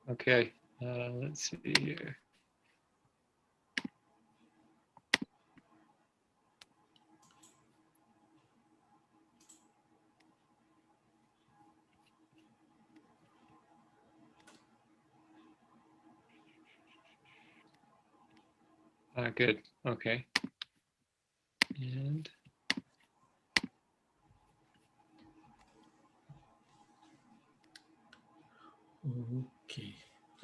Okay, let's see here. Good. Okay. And Okay.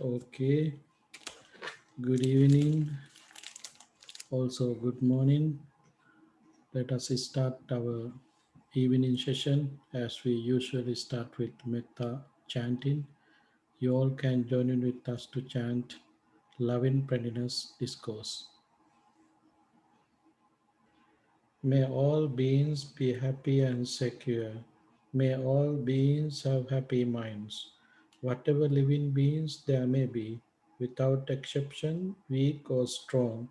Okay. Good evening. Also, good morning. Let us start our evening session as we usually start with metta chanting. You all can join in with us to chant Loving Friendliness Discourse. May all beings be happy and secure. May all beings have happy minds. Whatever living beings there may be, without exception, weak or strong,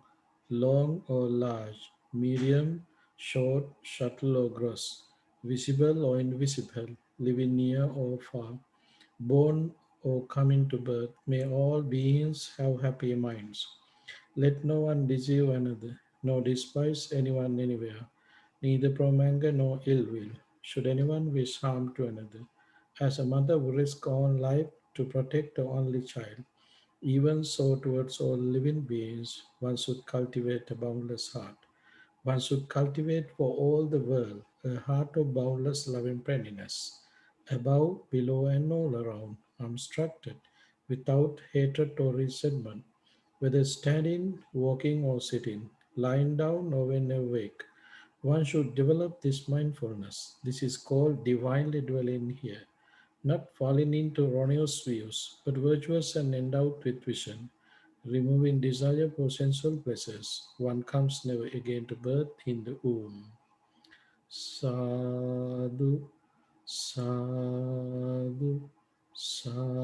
long or large, medium, short, subtle or gross, visible or invisible, living near or far, born or coming to birth, may all beings have happy minds. Let no one deceive another, nor despise anyone anywhere, neither from anger nor ill will, should anyone wish harm to another. As a mother would risk her own life to protect her only child, even so towards all living beings, one should cultivate a boundless heart. One should cultivate for all the world a heart of boundless loving friendliness, above, below, and all around, unobstructed, without hatred or resentment, whether standing, walking, or sitting, lying down, or when awake. One should develop this mindfulness. This is called divinely dwelling here, not falling into erroneous views, but virtuous and endowed with vision. Removing desire for sensual pleasures, one comes never again to birth in the womb. Sadhu, sadhu, sadhu.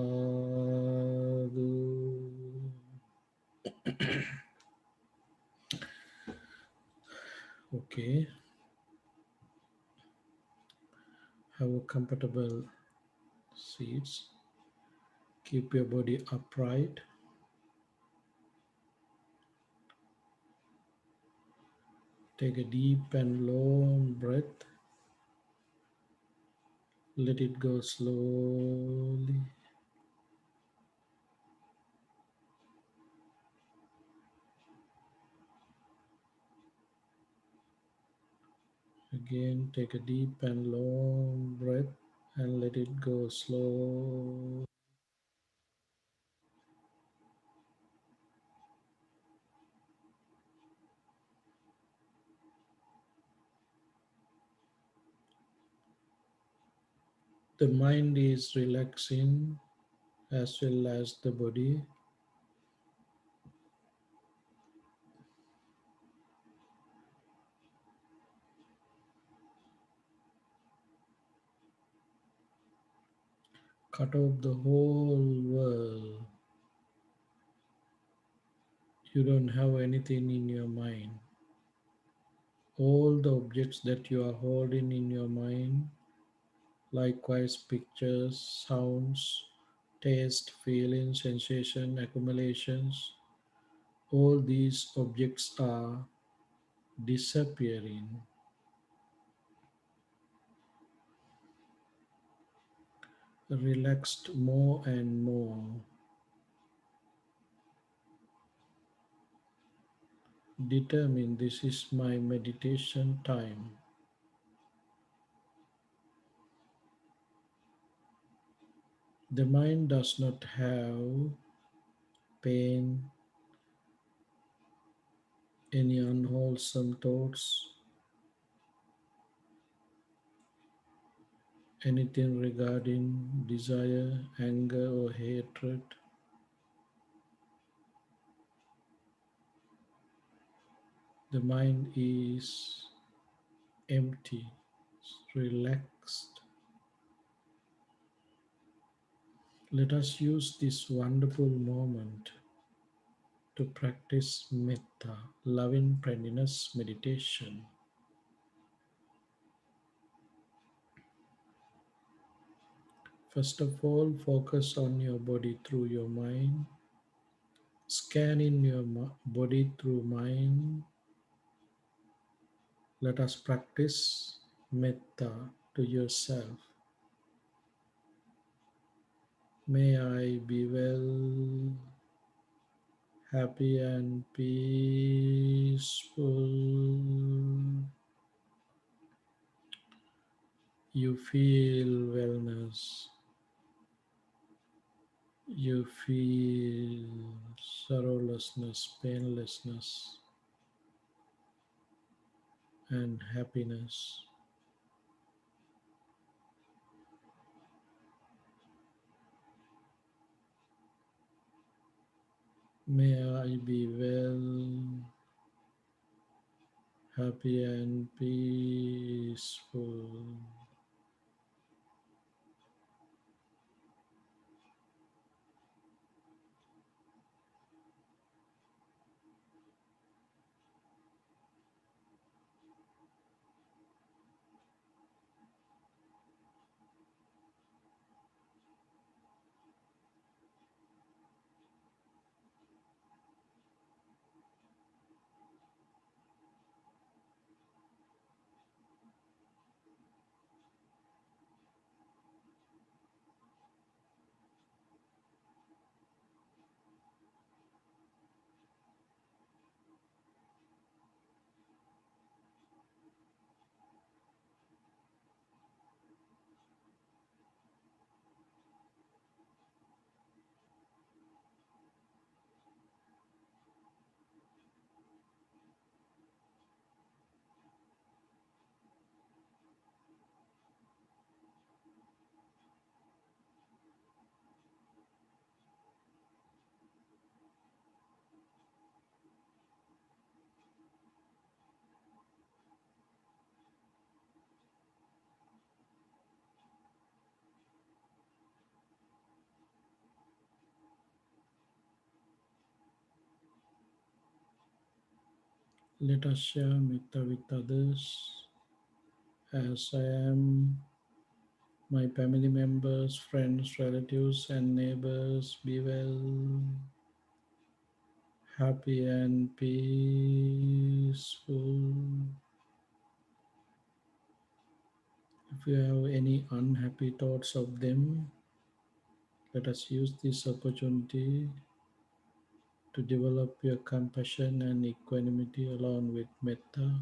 Okay, have a comfortable seats. Keep your body upright. Take a deep and long breath. Let it go slowly. Again, take a deep and long breath and let it go slow. The mind is relaxing as well as the body. Cut off the whole world. You don't have anything in your mind. All the objects that you are holding in your mind, likewise pictures, sounds, taste, feeling, sensation, accumulations, all these objects are disappearing. Relaxed more and more. Determine this is my meditation time. The mind does not have pain, any unwholesome thoughts, anything regarding desire, anger, or hatred. The mind is empty, relaxed. Let us use this wonderful moment to practice metta, loving friendliness meditation. First of all, focus on your body through your mind. Scan in your body through mind. Let us practice metta to yourself. May I be well, happy and peaceful. You feel wellness. You feel sorrowlessness, painlessness, and happiness. May I be well, happy and peaceful. Let us share metta with others as I am. My family members, friends, relatives, and neighbors be well, happy, and peaceful. If you have any unhappy thoughts of them, let us use this opportunity to develop your compassion and equanimity along with metta.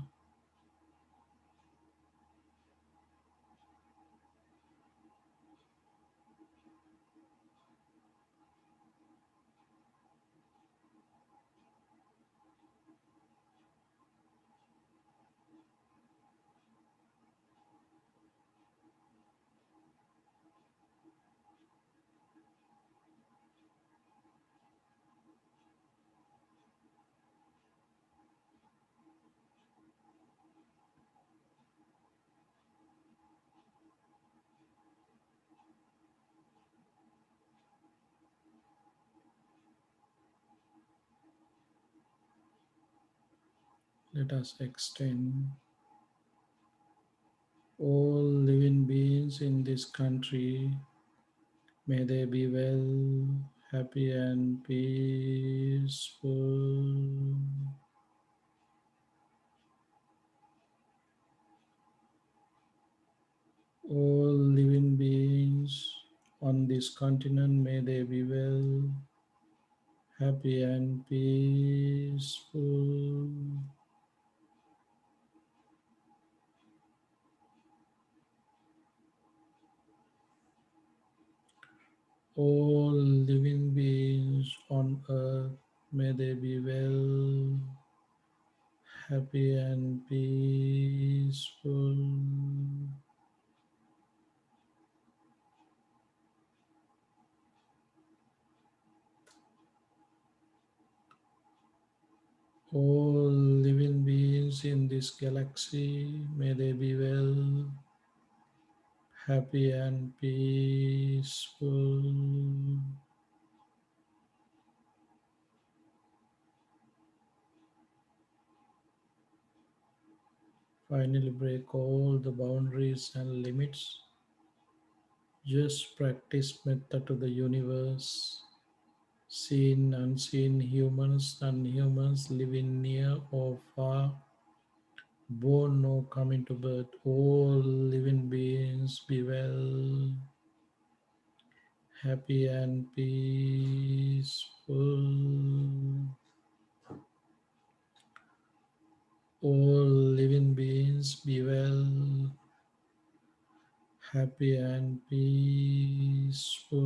Let us extend all living beings in this country. May they be well, happy, and peaceful. All living beings on this continent, may they be well, happy, and peaceful. All living beings on earth, may they be well, happy, and peaceful. All living beings in this galaxy, may they be well, happy, and peaceful. Finally, break all the boundaries and limits Just practice metta to the universe. Seen, unseen, humans, non-humans, living near or far, born or coming to birth, all living beings be well, happy and peaceful. All living beings be well, happy and peaceful.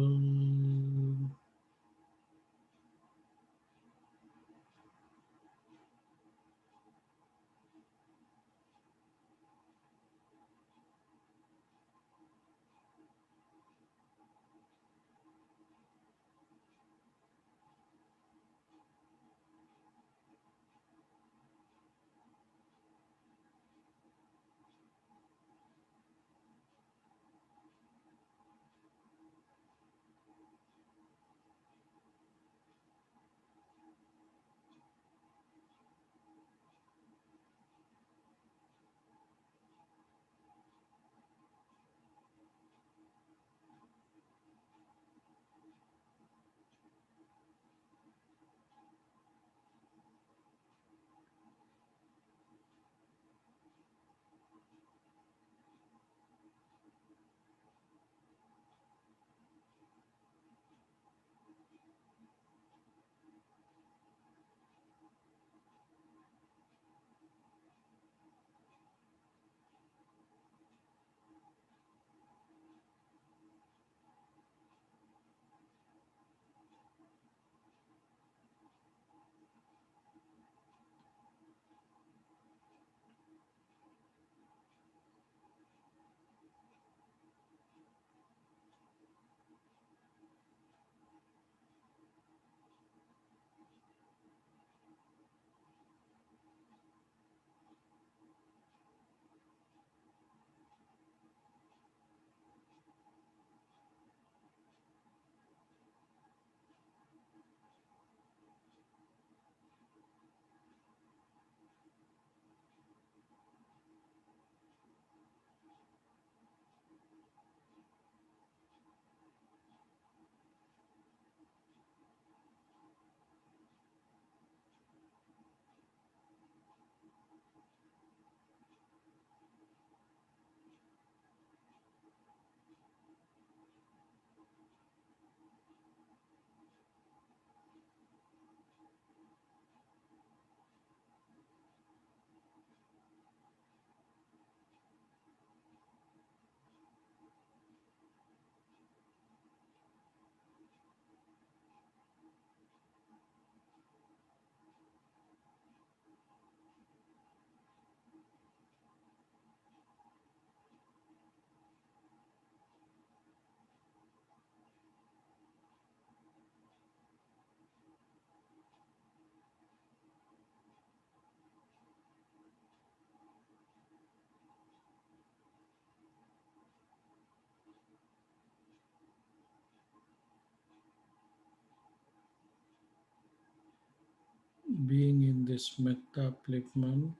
Being in this metta upliftment,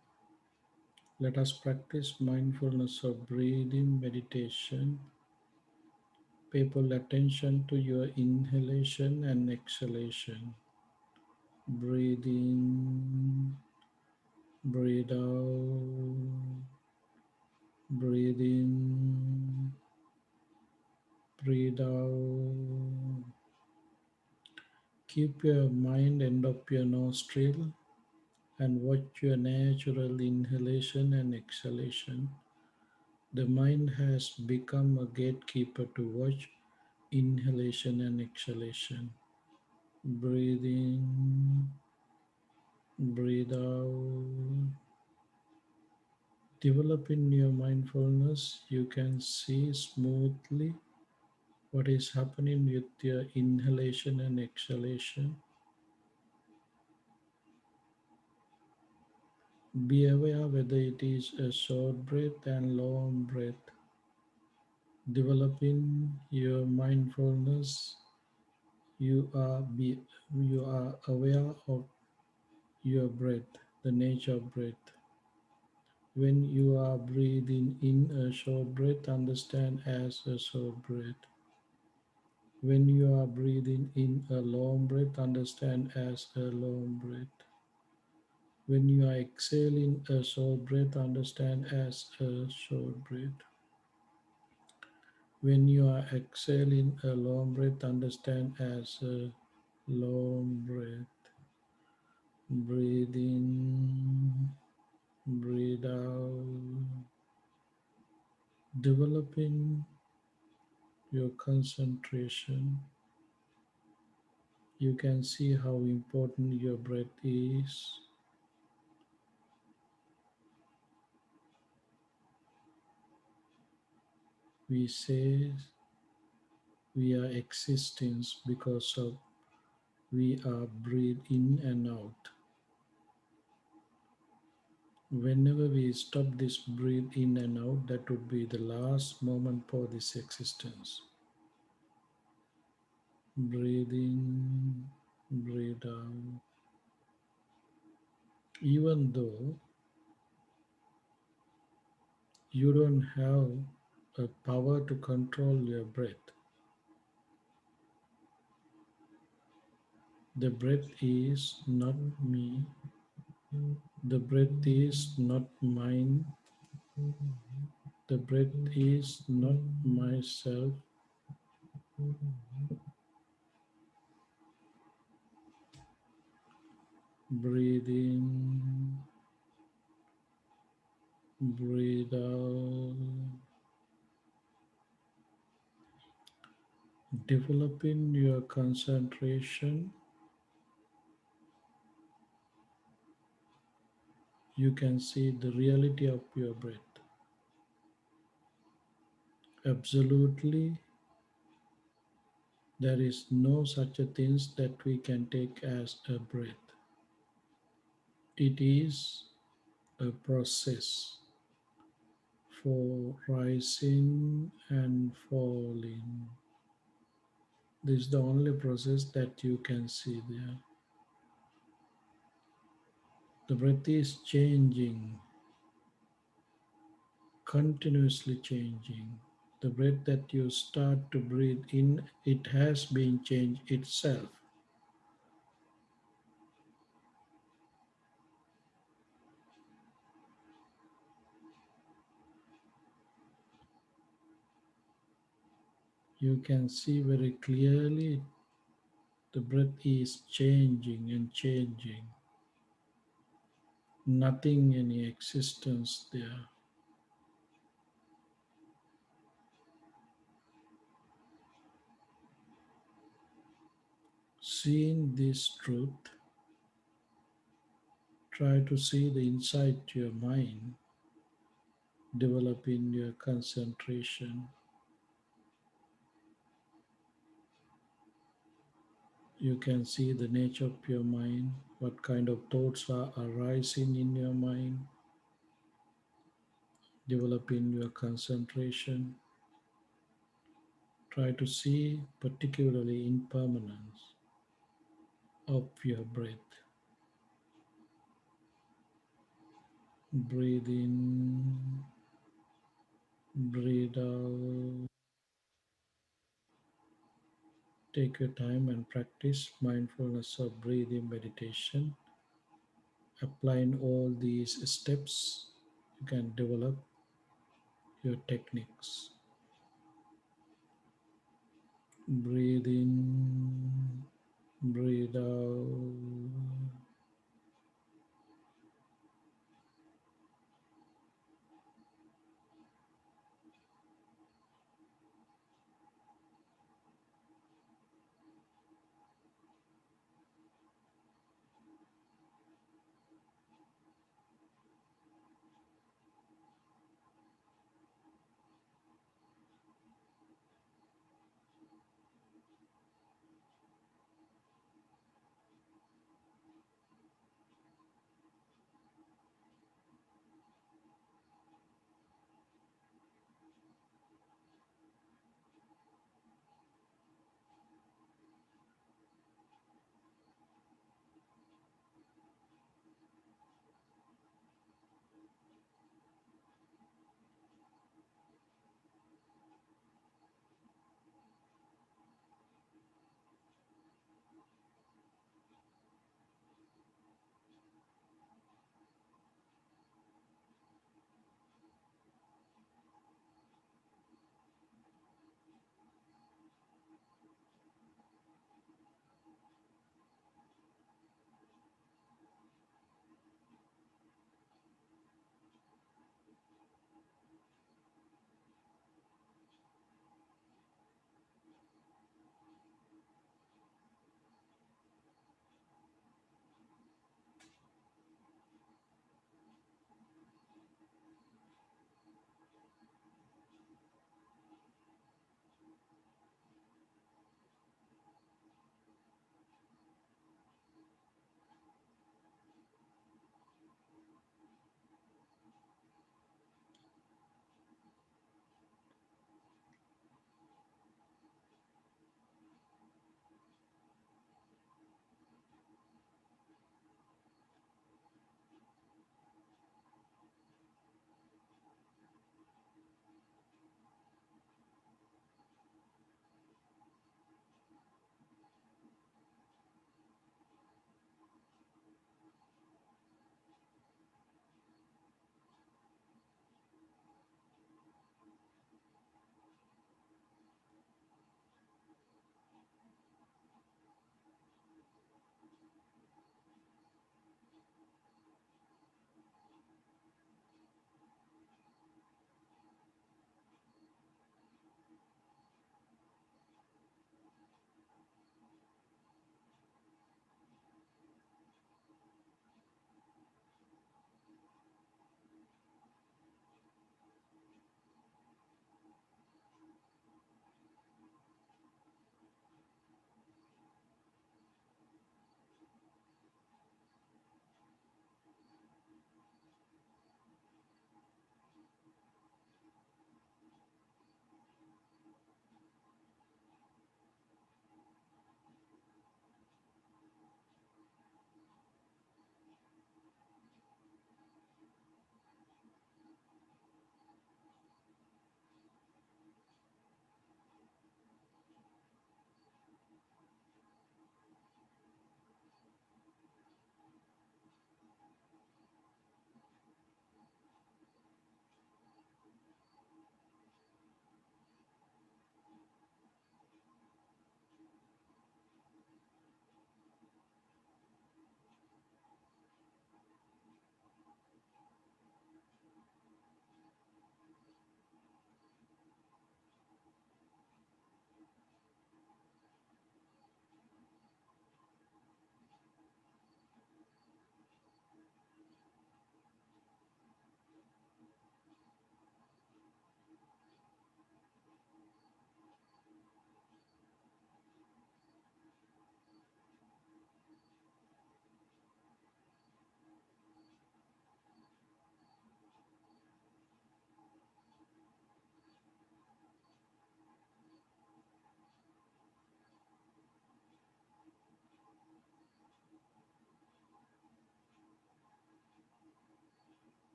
let us practice mindfulness of breathing meditation. Pay full attention to your inhalation and exhalation. Breathe in, breathe out, breathe in, breathe out. Keep your mind end of your nostril and watch your natural inhalation and exhalation. The mind has become a gatekeeper to watch inhalation and exhalation. Breathe in, breathe out. Developing your mindfulness, you can see smoothly what is happening with your inhalation and exhalation. Be aware whether it is a short breath and long breath. Developing your mindfulness, you are be you are aware of your breath, the nature of breath. When you are breathing in a short breath, understand as a short breath. When you are breathing in a long breath, understand as a long breath. When you are exhaling a short breath, understand as a short breath. When you are exhaling a long breath, understand as a long breath. Breathe in, breathe out, developing your concentration. You can see how important your breath is. We say we are existence because of we are breathe in and out. Whenever we stop this breathe in and out, that would be the last moment for this existence. Breathe in, breathe out. Even though you don't have a power to control your breath, the breath is not me, the breath is not mine, the breath is not myself. Breathe in, breathe out. Developing your concentration, you can see the reality of your breath. Absolutely, there is no such a thing that we can take as a breath. It is a process for rising and falling. This is the only process that you can see there. The breath is changing, continuously changing. The breath that you start to breathe in, it has been changed itself. You can see very clearly the breath is changing and changing. Nothing any existence there. Seeing this truth, try to see the inside to your mind, developing your concentration. You can see the nature of your mind, what kind of thoughts are arising in your mind, developing your concentration. Try to see particularly impermanence of your breath. Breathe in, breathe out. Take your time and practice mindfulness of breathing meditation. Applying all these steps, you can develop your techniques. Breathe in, breathe out.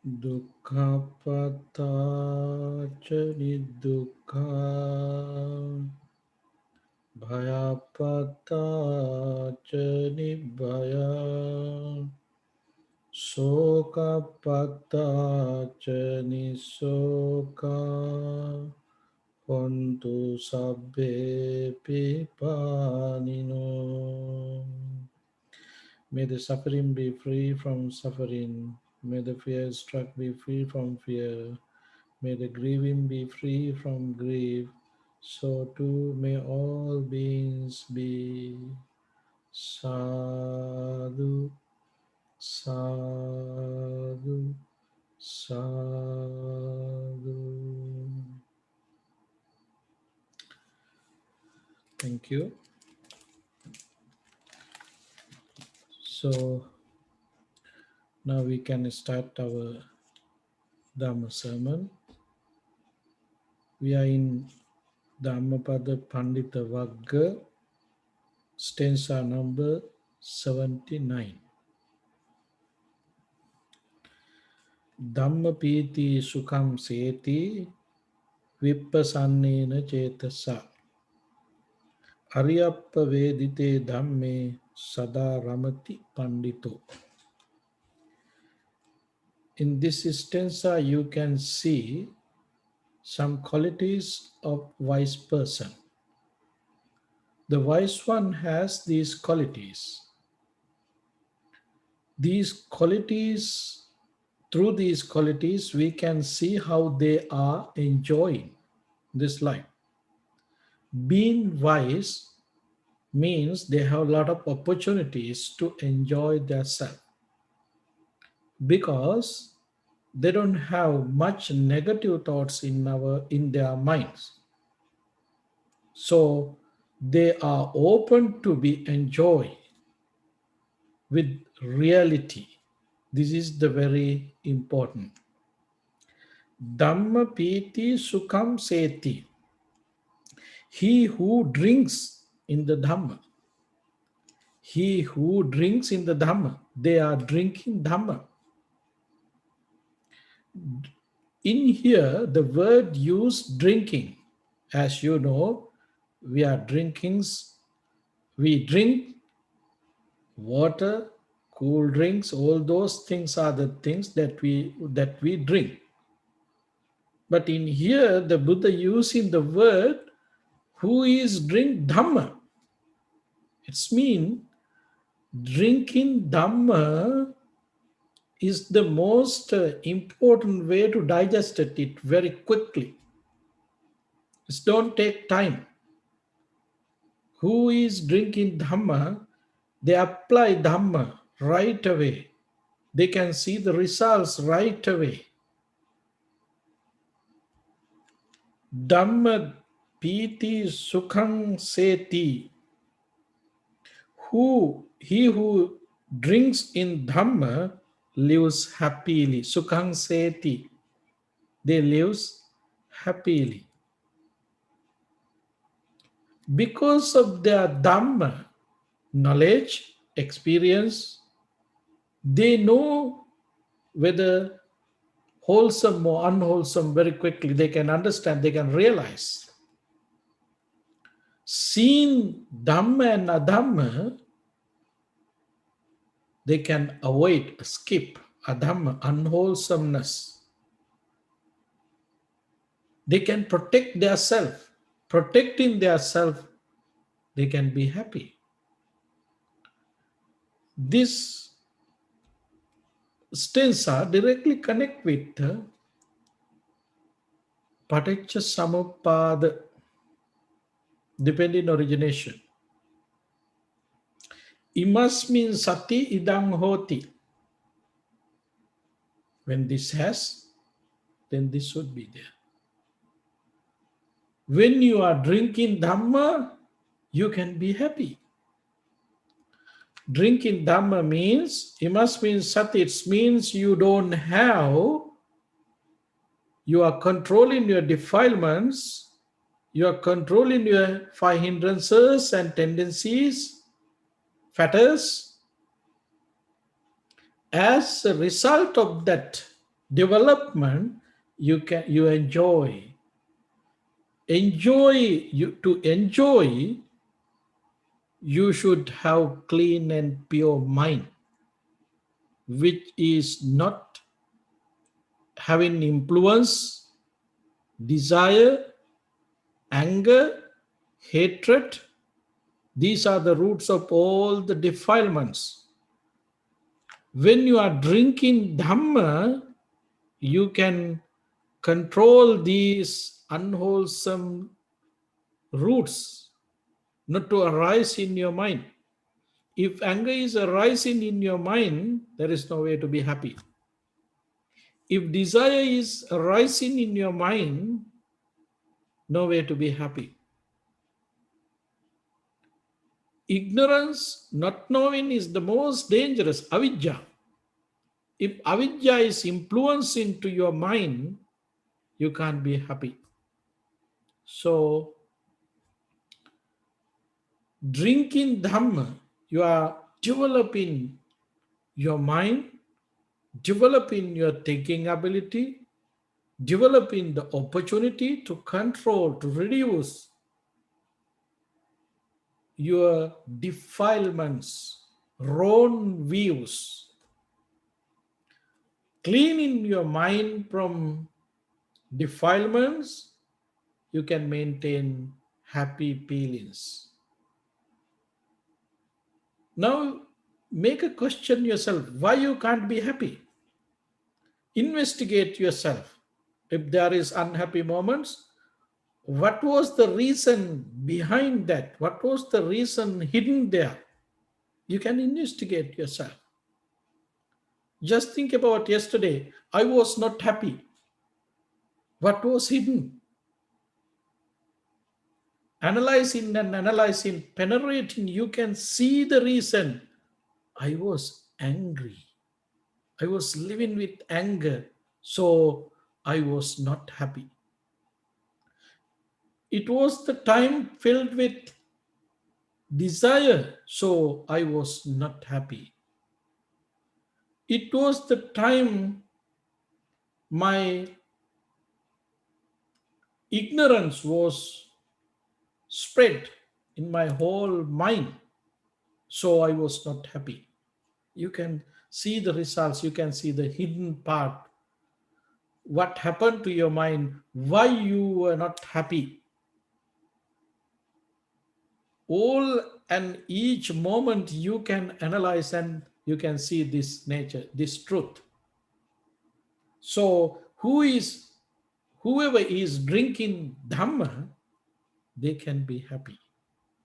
Dukkhapattacha nidukkha bhayapattacha nibbhaya sokapattacha nisoka hontu sabbe pipanino. May the suffering be free from suffering. May the fear struck be free from fear. May the grieving be free from grief. So too may all beings be. Sadhu, sadhu, sadhu. Thank you. So now we can start our Dharma Sermon. We are in Dhammapada Pandita Vagga, stanza number 79. Dhammapiti sukham seti vippasannena cetasa ariyappa vedite dhamme sada ramati pandito. In this stanza you can see some qualities of wise person. The wise one has these qualities. These qualities, through these qualities, we can see how they are enjoying this life. Being wise means they have a lot of opportunities to enjoy their self because they don't have much negative thoughts in their minds. So they are open to be enjoyed with reality. This is the very important. Dhamma piti sukham seti. He who drinks in the Dhamma. He who drinks in the Dhamma. They are drinking Dhamma. In here, the word used drinking. As you know, we drink water, cool drinks, all those things are the things that we drink. But in here, the Buddha using the word who is drink Dhamma. It's mean drinking Dhamma is the most important way to digest it very quickly. It don't take time. Who is drinking Dhamma, they apply Dhamma right away. They can see the results right away. Dhamma piti sukhang seti. He who drinks in Dhamma lives happily. Sukhang seti. They lives happily. Because of their Dhamma, knowledge, experience, they know whether wholesome or unwholesome very quickly. They can understand, they can realize. Seeing Dhamma and Adhamma, they can avoid, skip Adhamma, unwholesomeness. They can protect their self. Protecting their self, they can be happy. This stanza directly connect with Paticca Samuppada, depending origination. Imasmin sati idang hoti. When this has, then this should be there. When you are drinking Dhamma, you can be happy. Drinking Dhamma means, imasmin sati, it means you don't have, you are controlling your defilements, you are controlling your five hindrances and tendencies, fetters. As a result of that, Development, you enjoy. To enjoy, you should have clean and pure mind, which is not having influence, desire, anger, hatred. These are the roots of all the defilements. When you are drinking Dhamma, you can control these unwholesome roots not to arise in your mind. If anger is arising in your mind, there is no way to be happy. If desire is arising in your mind, no way to be happy. Ignorance, not knowing, is the most dangerous, avidya. If avidya is influenced into your mind, you can't be happy. So, drinking Dhamma, you are developing your mind, developing your thinking ability, developing the opportunity to control, to reduce your defilements, wrong views, cleaning your mind from defilements, you can maintain happy feelings. Now, make a question yourself why you can't be happy. Investigate yourself. If there is unhappy moments, what was the reason behind that? What was the reason hidden there? You can investigate yourself. Just think about yesterday. I was not happy. What was hidden? Analyzing, penetrating, you can see the reason. I was angry. I was living with anger. So I was not happy. It was the time filled with desire. So I was not happy. It was the time my ignorance was spread in my whole mind. So I was not happy. You can see the results, you can see the hidden part. What happened to your mind? Why you were not happy? All and each moment you can analyze and you can see this nature, this truth. So whoever is drinking Dhamma, they can be happy.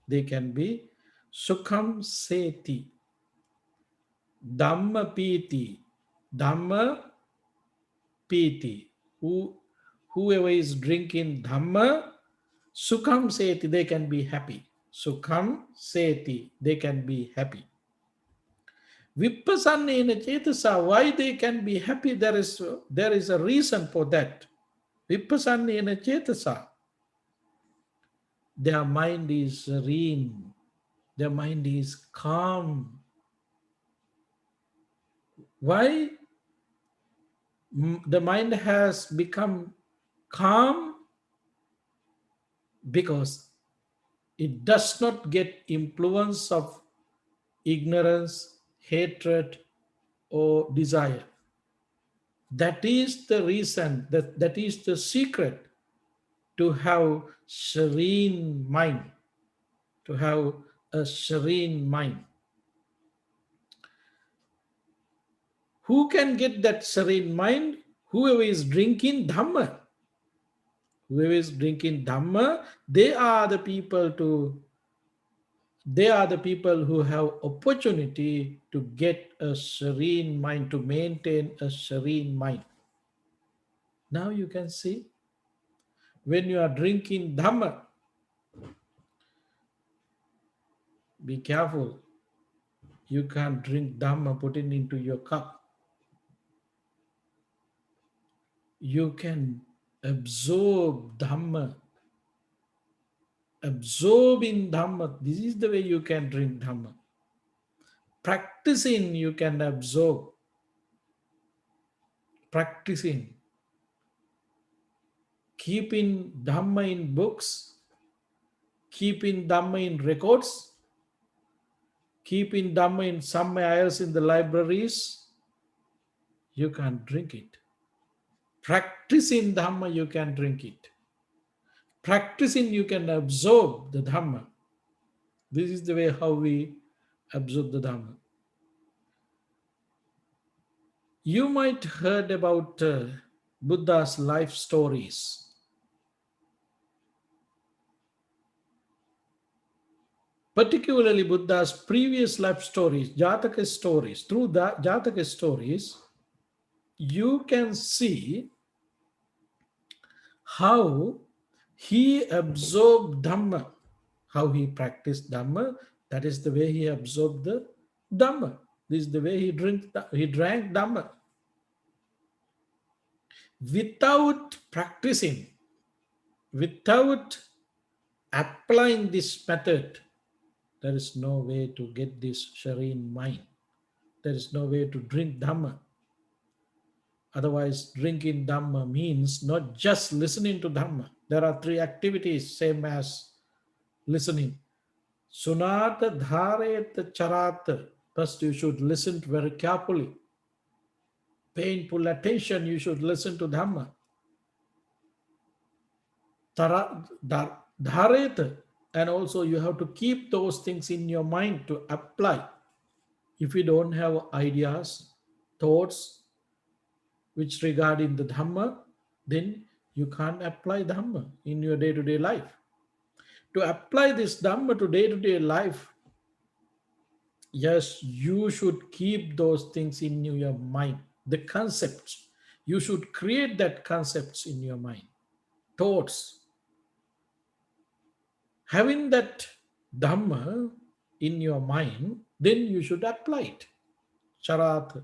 They can be Sukham Seti, Dhamma Piti, Dhamma Piti. Whoever is drinking Dhamma, Sukham Seti, they can be happy. Sukham Seti, they can be happy. Vipassana Chetasa, why they can be happy? There is a reason for that. Vipassana Chetasa, their mind is serene, their mind is calm. Why the mind has become calm? Because it does not get influence of ignorance, hatred, or desire. That is the reason, that is the secret to have serene mind, to have a serene mind. Who can get that serene mind? Whoever is drinking Dhamma. Whoever is drinking Dhamma, they are the people who have opportunity to get a serene mind, to maintain a serene mind. Now you can see, when you are drinking Dhamma, be careful. You can't drink Dhamma, put it into your cup. You can absorb Dhamma. Absorb in Dhamma. This is the way you can drink Dhamma. Practicing, you can absorb. practicing, keeping Dhamma in books, keeping Dhamma in records, keeping Dhamma in somewhere else in the libraries, you can't drink it. Practicing Dhamma, you can drink it. Practicing, you can absorb the Dhamma. This is the way how we absorb the Dhamma. You might heard about Buddha's life stories. Particularly Buddha's previous life stories, Jataka stories. Through the Jataka stories, you can see how he absorbed Dhamma, how he practiced Dhamma. That is the way he absorbed the Dhamma. This is the way he drank Dhamma. Without practicing, without applying this method, there is no way to get this serene mind. There is no way to drink Dhamma. Otherwise, drinking Dhamma means not just listening to Dhamma. There are three activities, same as listening. Sunata, Dhareta, Charata. First, you should listen very carefully. Painful attention, you should listen to Dhamma. Dhareta. And also, you have to keep those things in your mind to apply. If you don't have ideas, thoughts, which regarding the Dhamma, then you can't apply Dhamma in your day-to-day life. To apply this Dhamma to day-to-day life, yes, you should keep those things in your mind. The concepts, you should create that concepts in your mind. Thoughts. Having that Dhamma in your mind, then you should apply it. Charat.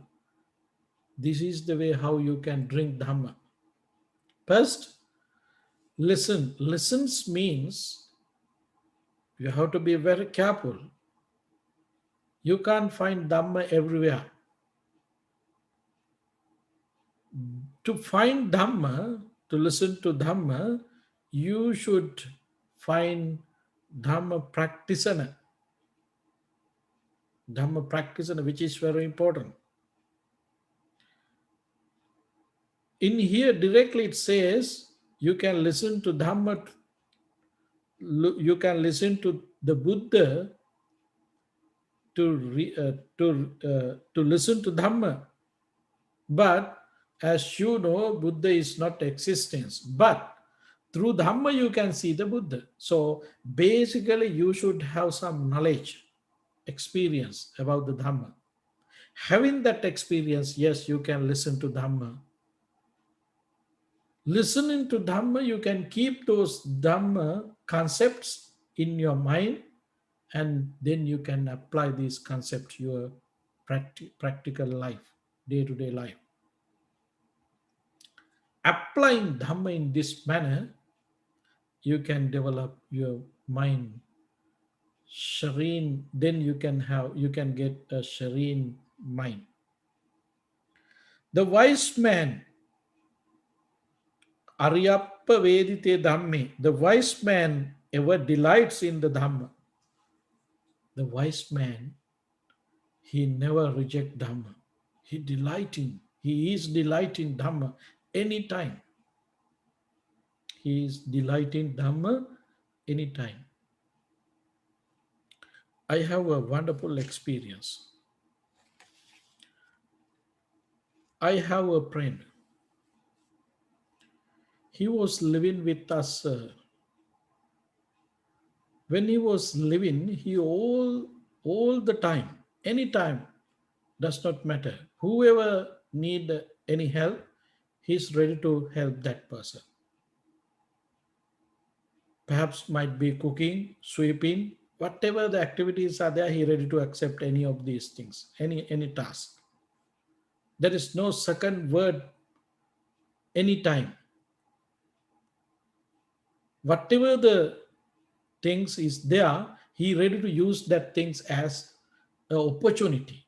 This is the way how you can drink Dhamma. First, listen. Listens means you have to be very careful. You can't find Dhamma everywhere. To find Dhamma, to listen to Dhamma, you should find Dhamma practitioner. Dhamma practitioner, which is very important. In here, directly it says you can listen to Dhamma, you can listen to the Buddha to listen to Dhamma. But as you know, Buddha is not existence. But through Dhamma, you can see the Buddha. So basically, you should have some knowledge, experience about the Dhamma. Having that experience, yes, you can listen to Dhamma. Listening to Dhamma, you can keep those Dhamma concepts in your mind, and then you can apply these concepts to your practical life, day-to-day life. Applying Dhamma in this manner, you can develop your mind serene, then you can get a serene mind. The wise man, Aryappa Vedite Dhamme, the wise man ever delights in the Dhamma. The wise man, he never reject Dhamma. He is delighting Dhamma anytime. He is delighting Dhamma anytime. I have a wonderful experience. I have a friend. He was living with us. When he was living, he all the time, anytime, does not matter. Whoever need any help, he's ready to help that person. Perhaps might be cooking, sweeping, whatever the activities are there, he ready to accept any of these things, any task. There is no second word anytime. Whatever the things is there, he ready to use that things as an opportunity.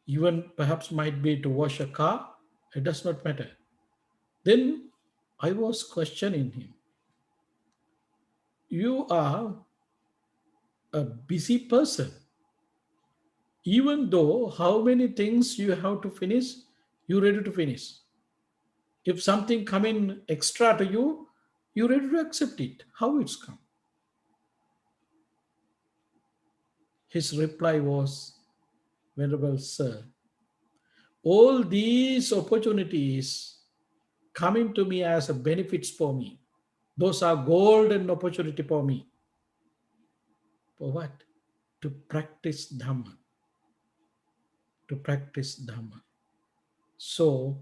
even perhaps might be to wash a car, it does not matter. Then I was questioning him. You are a busy person. Even though how many things you have to finish, you ready to finish. If something come in extra to you, you ready to accept it. How it's come? His reply was, Venerable Sir, all these opportunities coming to me as a benefits for me. Those are golden opportunity for me. For what? To practice Dhamma. To practice Dhamma. So,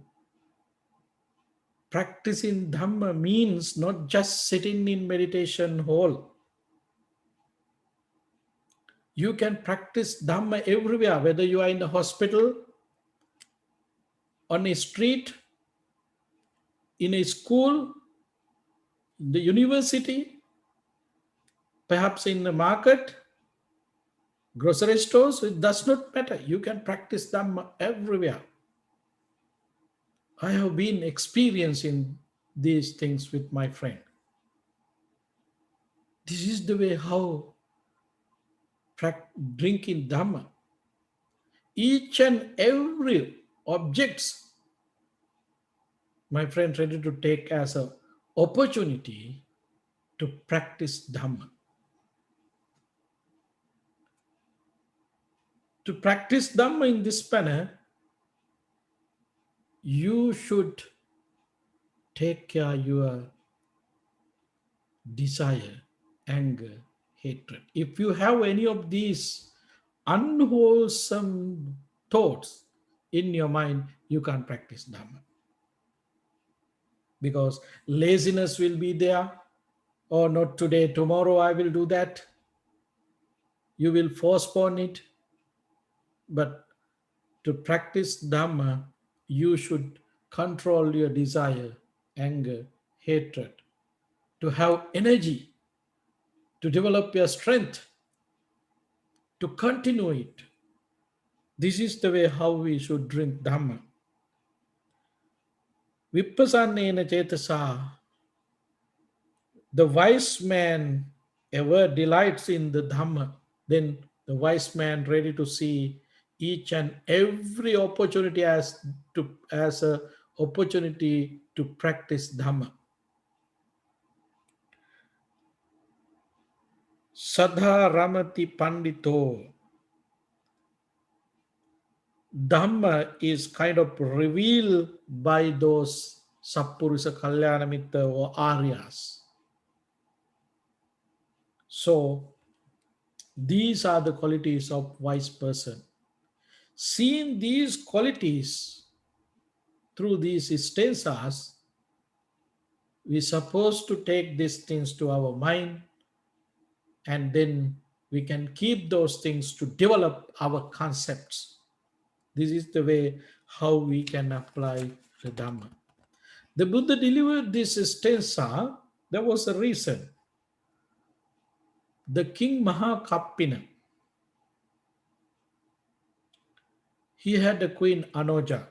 practicing Dhamma means not just sitting in meditation hall. You can practice Dhamma everywhere, whether you are in the hospital, on a street, in a school, in the university, perhaps in the market, grocery stores. It does not matter. You can practice Dhamma everywhere. I have been experiencing these things with my friend. This is the way how drinking Dhamma. Each and every objects, my friend ready to take as a opportunity to practice Dhamma. To practice Dhamma in this manner, you should take care your desire, anger, hatred. If you have any of these unwholesome thoughts in your mind, you can't practice Dhamma. Because laziness will be there. Oh, not today, tomorrow I will do that. You will postpone it. But to practice Dhamma, you should control your desire, anger, hatred, to have energy, to develop your strength, to continue it. This is the way how we should drink Dhamma. Vipassana cetasa, the wise man ever delights in the Dhamma, then the wise man ready to see each and every opportunity as a opportunity to practice Dhamma. Sadha Ramati Pandito. Dhamma is kind of revealed by those Sappurisa Kalyanamitta or Aryas. So these are the qualities of wise person. Seeing these qualities through these stanzas, we supposed to take these things to our mind, and then we can keep those things to develop our concepts. This is the way how we can apply the Dhamma. The Buddha delivered this stanza. There was a reason. The king Maha Kapina, he had a queen Anoja.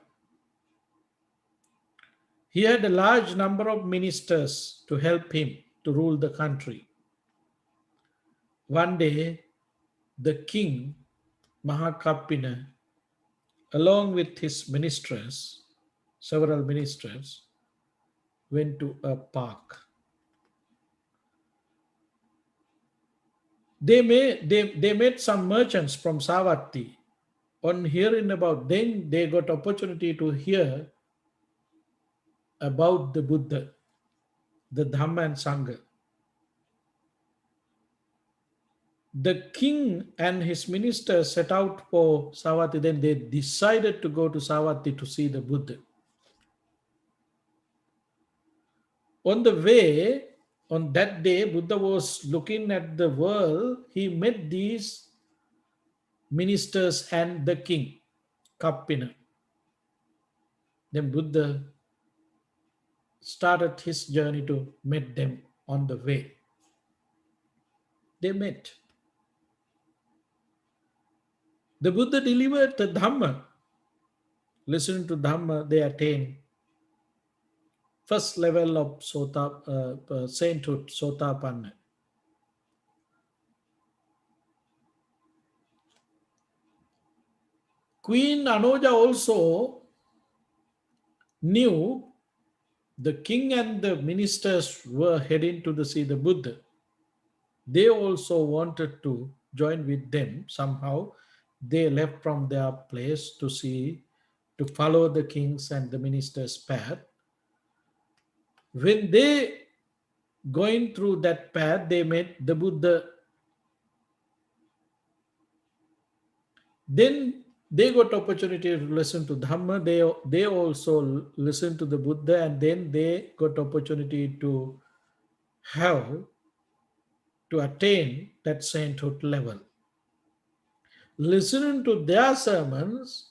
He had a large number of ministers to help him to rule the country. One day, the king Mahakapina, along with his ministers, several ministers, went to a park. They met some merchants from Savatthi. On hearing about them, they got opportunity to hear about the Buddha, the Dhamma and Sangha. The king and his ministers set out for Savatthi. Then they decided to go to Savatthi to see the Buddha. On the way, on that day, Buddha was looking at the world. He met these ministers and the king, Kapina. Then Buddha started his journey to meet them on the way. They met. The Buddha delivered the Dhamma. listening to Dhamma, they attain first level of sainthood, Sotapanna. Queen Anuja also knew the king and the ministers were heading to see the Buddha. They also wanted to join with them. Somehow they left from their place to follow the king's and the minister's path. When they going through that path, they met the Buddha. Then they got opportunity to listen to Dhamma. They also listen to the Buddha, and then they got opportunity to have to attain that sainthood level. Listening to their sermons,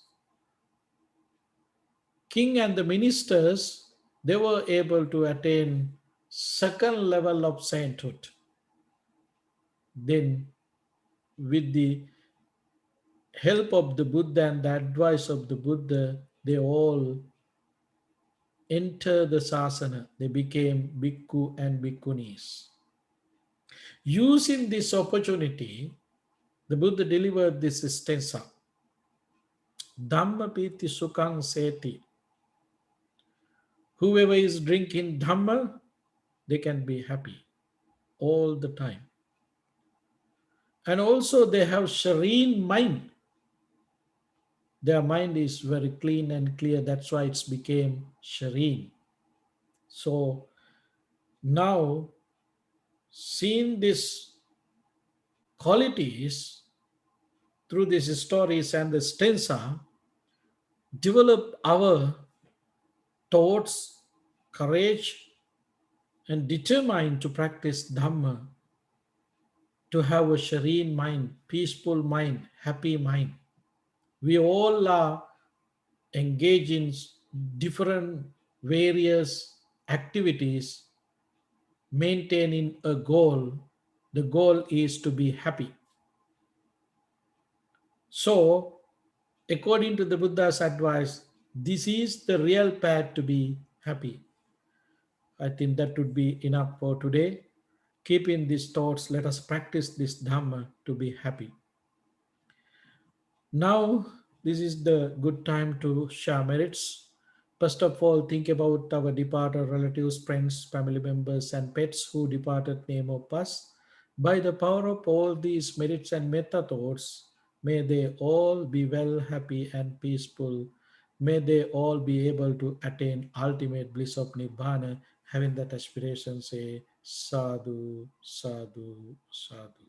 king and the ministers, they were able to attain second level of sainthood. Then with the help of the Buddha and the advice of the Buddha, they all enter the sasana. They became bhikkhu and bhikkhunis. Using this opportunity, the Buddha delivered this stanza: Dhamma piti sukhang seti. Whoever is drinking Dhamma, they can be happy all the time. And also they have serene mind. Their mind is very clean and clear. That's why it's became serene. So now, seeing these qualities through these stories and the stanza, develop our thoughts, courage, and determine to practice Dhamma, to have a serene mind, peaceful mind, happy mind. We all are engaged in different various activities, maintaining a goal. The goal is to be happy. So, according to the Buddha's advice, this is the real path to be happy. I think that would be enough for today. Keeping these thoughts, let us practice this Dhamma to be happy. Now, this is the good time to share merits. First of all, think about our departed relatives, friends, family members, and pets who departed name of us. By the power of all these merits and metta thoughts, may they all be well, happy, and peaceful. May they all be able to attain ultimate bliss of Nibbana. Having that aspiration, say sadhu, sadhu, sadhu.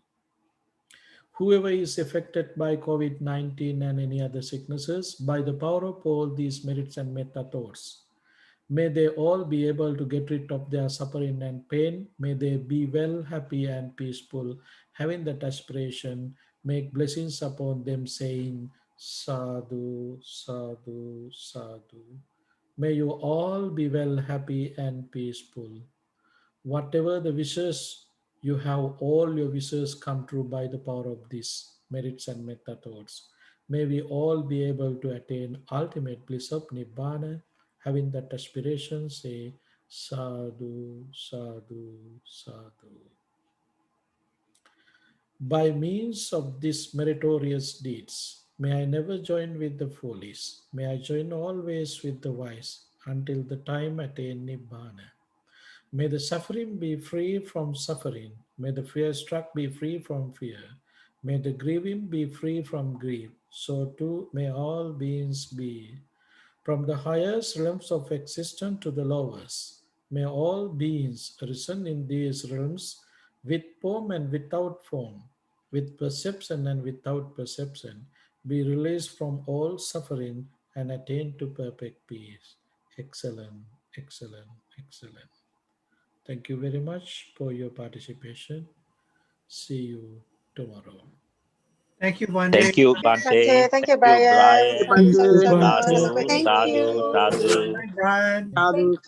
Whoever is affected by COVID-19 and any other sicknesses, by the power of all these merits and metta thoughts, may they all be able to get rid of their suffering and pain. May they be well, happy, and peaceful. Having that aspiration, make blessings upon them, saying, Sadhu, Sadhu, Sadhu. May you all be well, happy, and peaceful. Whatever the wishes you have, all your wishes come true by the power of these merits and metta thoughts. May we all be able to attain ultimate bliss of Nibbana. Having that aspiration, say sadhu, sadhu, sadhu. By means of these meritorious deeds, may I never join with the foolish. May I join always with the wise until the time attain Nibbana. May the suffering be free from suffering. May the fear struck be free from fear. May the grieving be free from grief. So too may all beings be. From the highest realms of existence to the lowest, may all beings risen in these realms with form and without form, with perception and without perception, be released from all suffering and attain to perfect peace. Excellent, excellent, excellent. Thank you very much for your participation. See you tomorrow. Thank you, Bhante. Thank you, Bhante, Bante. thank you, Thank you, Brian. Brian. Thank you, Thank you, Sadhu. Bhante. Sadhu, Thank sadhu, you. sadhu. Thank Brian. Thank